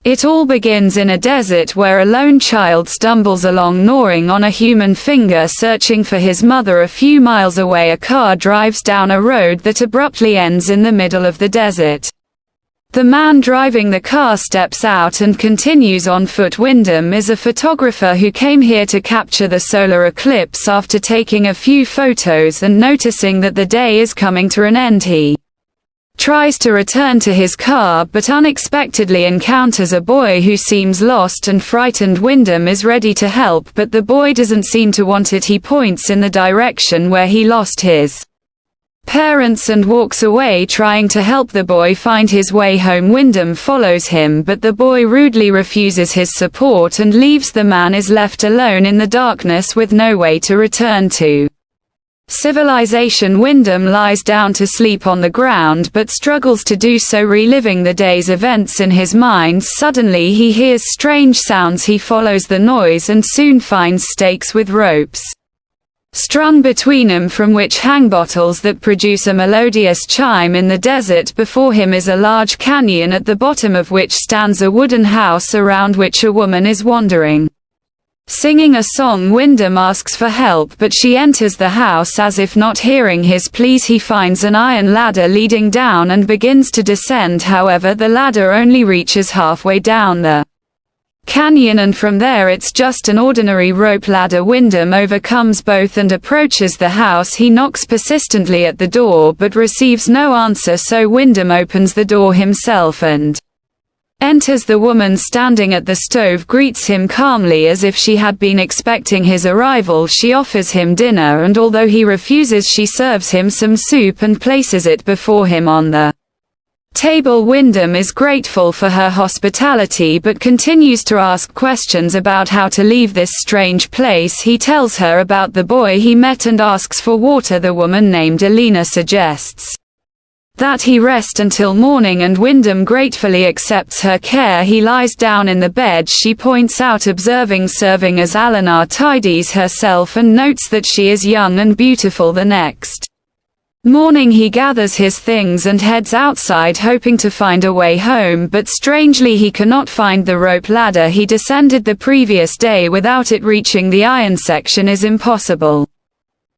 It all begins in a desert where a lone child stumbles along gnawing on a human finger searching for his mother. A few miles away, a car drives down a road that abruptly ends in the middle of the desert. The man driving the car steps out and continues on foot. Wyndham is a photographer who came here to capture the solar eclipse. After taking a few photos and noticing that the day is coming to an end, he tries to return to his car but unexpectedly encounters a boy who seems lost and frightened. Wyndham is ready to help, but the boy doesn't seem to want it. He points in the direction where he lost his parents and walks away, trying to help the boy find his way home. Wyndham follows him, but the boy rudely refuses his support and leaves. The man is left alone in the darkness with no way to return to civilization. Wyndham lies down to sleep on the ground but struggles to do so, reliving the day's events in his mind. Suddenly he hears strange sounds. He follows the noise and soon finds stakes with ropes strung between them, from which hang bottles that produce a melodious chime. In the desert before him is a large canyon, at the bottom of which stands a wooden house around which a woman is wandering, singing a song. Wyndham asks for help, but she enters the house as if not hearing his pleas. He finds an iron ladder leading down and begins to descend. However, the ladder only reaches halfway down the canyon, and from there it's just an ordinary rope ladder. Wyndham overcomes both and approaches the house. He knocks persistently at the door but receives no answer, so Wyndham opens the door himself and enters. The woman standing at the stove greets him calmly as if she had been expecting his arrival. She offers him dinner, and although he refuses, she serves him some soup and places it before him on the table. Wyndham is grateful for her hospitality but continues to ask questions about how to leave this strange place. He tells her about the boy he met and asks for water. The woman named Elena suggests that he rest until morning, and Wyndham gratefully accepts her care. He lies down in the bed she points out, observing serving as Eleanor tidies herself and notes that she is young and beautiful. The next morning he gathers his things and heads outside, hoping to find a way home, but strangely he cannot find the rope ladder he descended the previous day. Without it, reaching the iron section is impossible.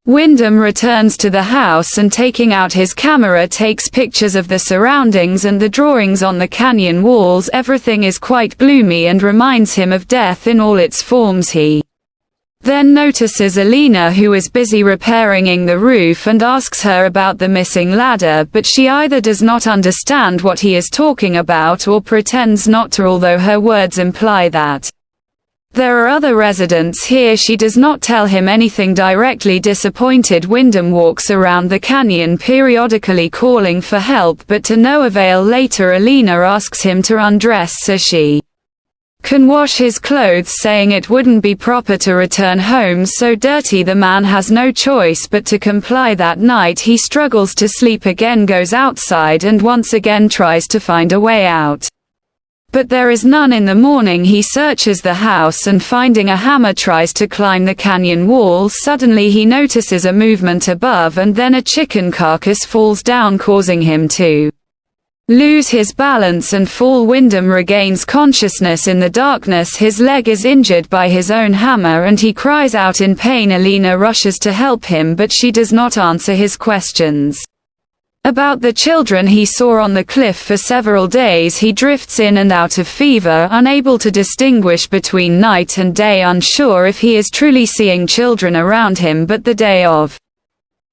Wyndham returns to the house and, taking out his camera, takes pictures of the surroundings and the drawings on the canyon walls. Everything is quite gloomy and reminds him of death in all its forms. He then notices Elena, who is busy repairing the roof, and asks her about the missing ladder, but she either does not understand what he is talking about or pretends not to, although her words imply that there are other residents here. She does not tell him anything directly. Disappointed, Wyndham walks around the canyon, periodically calling for help, but to no avail. Later, Elena asks him to undress so she can wash his clothes, saying it wouldn't be proper to return home so dirty. The man has no choice but to comply. That night he struggles to sleep again, goes outside and once again tries to find a way out, but there is none. In the morning he searches the house and, finding a hammer, tries to climb the canyon wall. Suddenly he notices a movement above, and then a chicken carcass falls down, causing him to lose his balance and fall. Wyndham regains consciousness in the darkness. His leg is injured by his own hammer and he cries out in pain. Elena rushes to help him, but she does not answer his questions about the children he saw on the cliff. For several days he drifts in and out of fever, unable to distinguish between night and day, unsure if he is truly seeing children around him. But the day of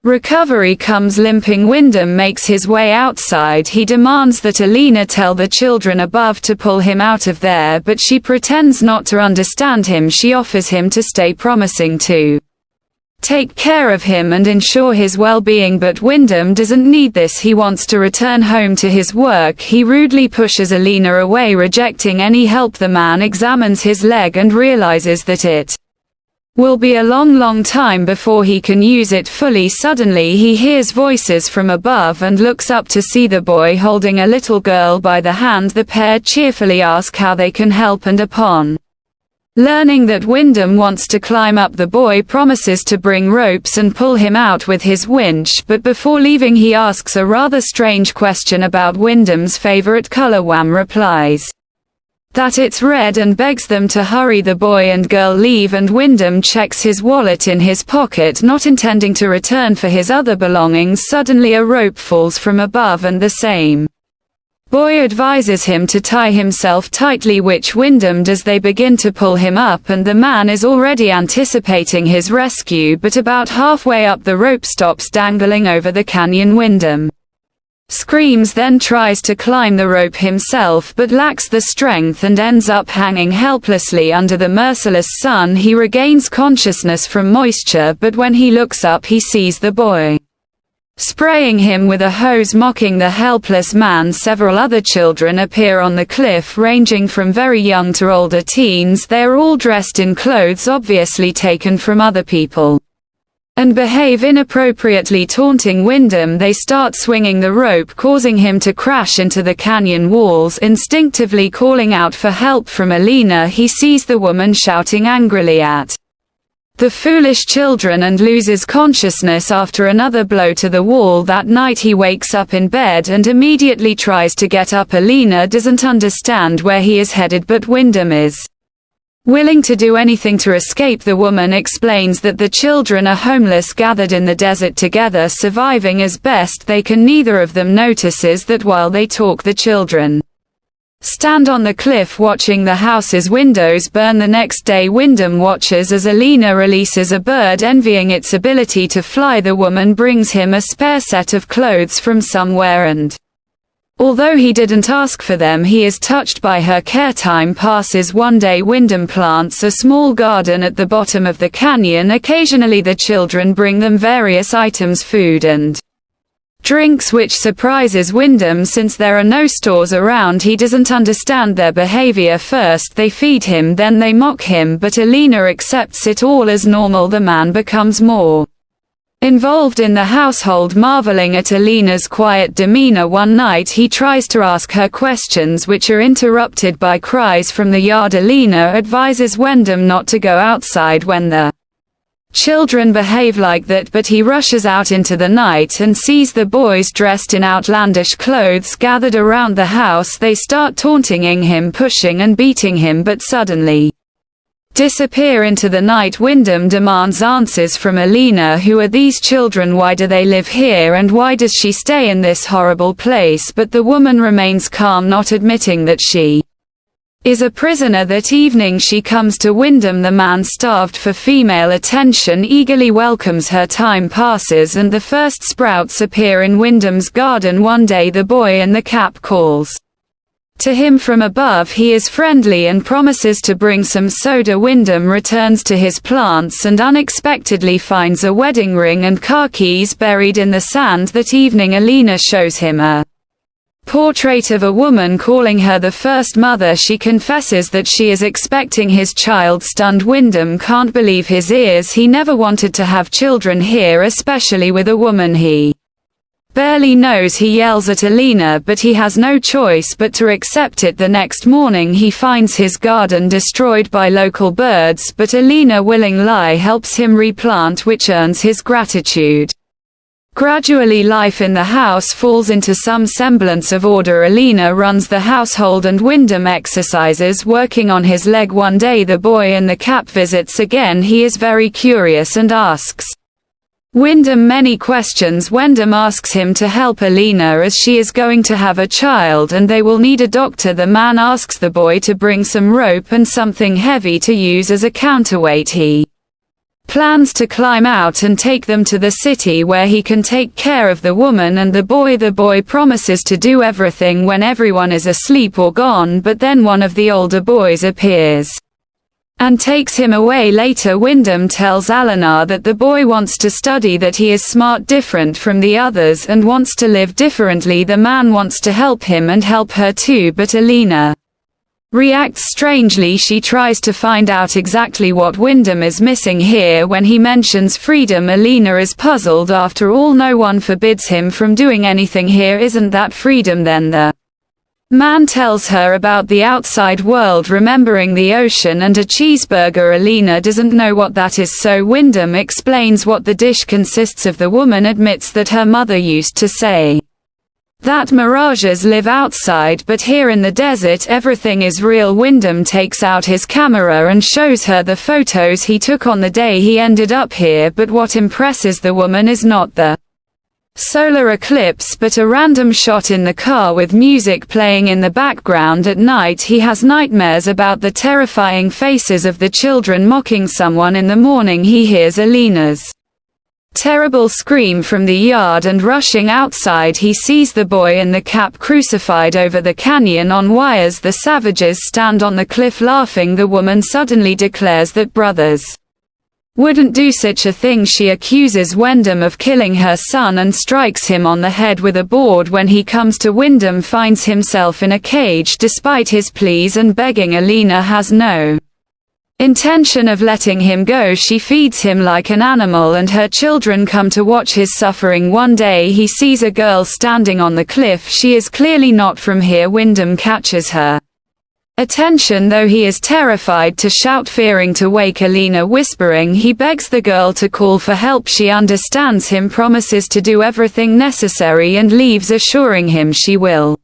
recovery comes. Limping, Wyndham makes his way outside. He demands that Elena tell the children above to pull him out of there, but she pretends not to understand him. She offers him to stay, promising to take care of him and ensure his well-being, but Wyndham doesn't need this. He wants to return home to his work. He rudely pushes Elena away, rejecting any help. The man examines his leg and realizes that it will be a long time before he can use it fully. Suddenly he hears voices from above and looks up to see the boy holding a little girl by the hand. The pair cheerfully ask how they can help, and upon learning that Wyndham wants to climb up, the boy promises to bring ropes and pull him out with his winch, but before leaving he asks a rather strange question about Wyndham's favorite color. Wham replies that it's red and begs them to hurry. The boy and girl leave and Wyndham checks his wallet in his pocket, not intending to return for his other belongings. Suddenly a rope falls from above and the same boy advises him to tie himself tightly, which Wyndham does. They begin to pull him up and the man is already anticipating his rescue, but about halfway up the rope stops dangling over the canyon. Wyndham screams, then tries to climb the rope himself but lacks the strength and ends up hanging helplessly under the merciless sun. He regains consciousness from moisture, but when he looks up he sees the boy spraying him with a hose, mocking the helpless man. Several other children appear on the cliff, ranging from very young to older teens. They are all dressed in clothes obviously taken from other people, and behave inappropriately, taunting Wyndham. They start swinging the rope, causing him to crash into the canyon walls. Instinctively calling out for help from Alina, he sees the woman shouting angrily at the foolish children and loses consciousness after another blow to the wall. That night he wakes up in bed and immediately tries to get up. Alina doesn't understand where he is headed, but Wyndham is willing to do anything to escape. The woman explains that the children are homeless, gathered in the desert together, surviving as best they can. Neither of them notices that while they talk, the children stand on the cliff watching the house's windows burn. The next day Wyndham watches as Alina releases a bird, envying its ability to fly. The woman brings him a spare set of clothes from somewhere, and although he didn't ask for them, he is touched by her care. Time passes. One day Wyndham plants a small garden at the bottom of the canyon. Occasionally the children bring them various items, food and drinks, which surprises Wyndham since there are no stores around. He doesn't understand their behavior. First they feed him, then they mock him, but Alina accepts it all as normal. The man becomes more involved in the household, marveling at Alina's quiet demeanor. One night he tries to ask her questions, which are interrupted by cries from the yard. Alina advises Wyndham not to go outside when the children behave like that, but he rushes out into the night and sees the boys dressed in outlandish clothes gathered around the house. They start taunting him, pushing and beating him, but suddenly disappear into the night. Wyndham demands answers from Alina. Who are these children? Why do they live here? And why does she stay in this horrible place? But the woman remains calm, not admitting that she is a prisoner. That evening she comes to Wyndham. The man, starved for female attention, eagerly welcomes her. Time passes and the first sprouts appear in Wyndham's garden. One day the boy in the cap calls to him from above. He is friendly and promises to bring some soda. Wyndham returns to his plants and unexpectedly finds a wedding ring and car keys buried in the sand. That evening Alina shows him a portrait of a woman, calling her the first mother. She confesses that she is expecting his child. Stunned, Wyndham can't believe his ears. He never wanted to have children here, especially with a woman he barely knows. He yells at Alina, but he has no choice but to accept it. The next morning he finds his garden destroyed by local birds, but Alina willingly helps him replant, which earns his gratitude. Gradually life in the house falls into some semblance of order. Alina runs the household and Wyndham exercises, working on his leg. One day the boy in the cap visits again. He is very curious and asks Wyndham many questions. Wyndham asks him to help Alina as she is going to have a child and they will need a doctor. The man asks the boy to bring some rope and something heavy to use as a counterweight. He plans to climb out and take them to the city where he can take care of the woman and the boy. The boy promises to do everything when everyone is asleep or gone, but then one of the older boys appears and takes him away. Later Wyndham tells Alina that the boy wants to study, that he is smart, different from the others, and wants to live differently. The man wants to help him and help her too, but Alina reacts strangely. She tries to find out exactly what Wyndham is missing here. When he mentions freedom, Alina is puzzled. After all, no one forbids him from doing anything here. Isn't that freedom then? The man tells her about the outside world, remembering the ocean and a cheeseburger. Alina doesn't know what that is, so Wyndham explains what the dish consists of. The woman admits that her mother used to say that mirages live outside, but here in the desert everything is real. Wyndham takes out his camera and shows her the photos he took on the day he ended up here, but what impresses the woman is not the solar eclipse but a random shot in the car with music playing in the background. At night he has nightmares about the terrifying faces of the children mocking someone. In the morning he hears Alina's terrible scream from the yard, and rushing outside he sees the boy in the cap crucified over the canyon on wires. The savages stand on the cliff laughing. The woman suddenly declares that brothers wouldn't do such a thing. She accuses Wyndham of killing her son and strikes him on the head with a board. When he comes to, Wyndham finds himself in a cage. Despite his pleas and begging, Alina has no intention of letting him go. She feeds him like an animal and her children come to watch his suffering. One day he sees a girl standing on the cliff. She is clearly not from here. Wyndham catches her attention, though he is terrified to shout, fearing to wake Alina. Whispering, he begs the girl to call for help. She understands him, promises to do everything necessary and leaves, assuring him she will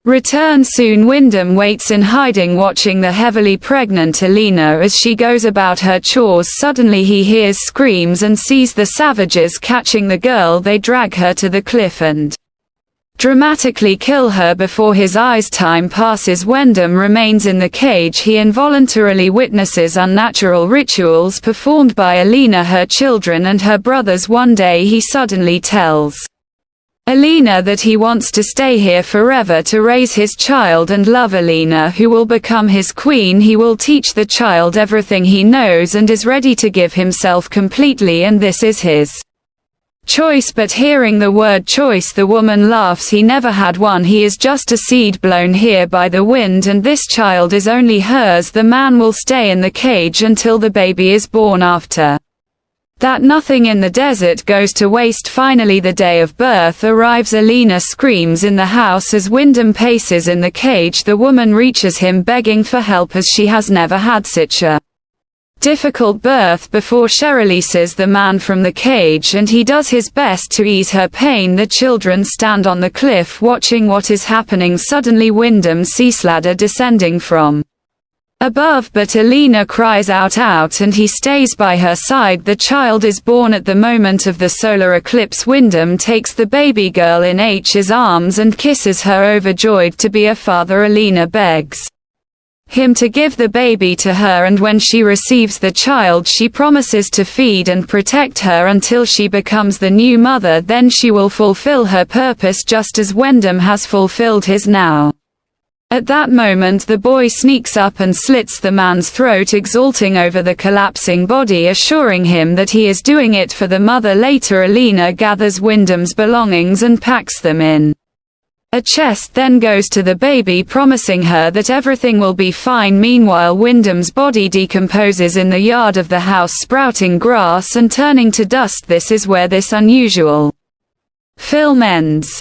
return soon. Wyndham waits in hiding, watching the heavily pregnant Alina as she goes about her chores. Suddenly he hears screams and sees the savages catching the girl. They drag her to the cliff and dramatically kill her before his eyes. Time passes. Wyndham remains in the cage. He involuntarily witnesses unnatural rituals performed by Alina, her children and her brothers. One day he suddenly tells Alina that he wants to stay here forever to raise his child and love Alina, who will become his queen. He will teach the child everything he knows and is ready to give himself completely, and this is his choice. But hearing the word choice, the woman laughs. He never had one. He is just a seed blown here by the wind, and this child is only hers. The man will stay in the cage until the baby is born. After that, nothing in the desert goes to waste. Finally, the day of birth arrives. Alina screams in the house as Wyndham paces in the cage. The woman reaches him begging for help as she has never had such a difficult birth before. She releases the man from the cage and he does his best to ease her pain. The children stand on the cliff watching what is happening. Suddenly Wyndham sees ladder descending from above, but Alina cries out and he stays by her side. The child is born at the moment of the solar eclipse. Wyndham takes the baby girl in H's arms and kisses her, overjoyed to be a father. Alina begs him to give the baby to her, and when she receives the child she promises to feed and protect her until she becomes the new mother. Then she will fulfill her purpose just as Wyndham has fulfilled his now. At that moment the boy sneaks up and slits the man's throat, exulting over the collapsing body, assuring him that he is doing it for the mother. Later Alina gathers Wyndham's belongings and packs them in a chest, then goes to the baby, promising her that everything will be fine. Meanwhile, Wyndham's body decomposes in the yard of the house, sprouting grass and turning to dust. This is where this unusual film ends.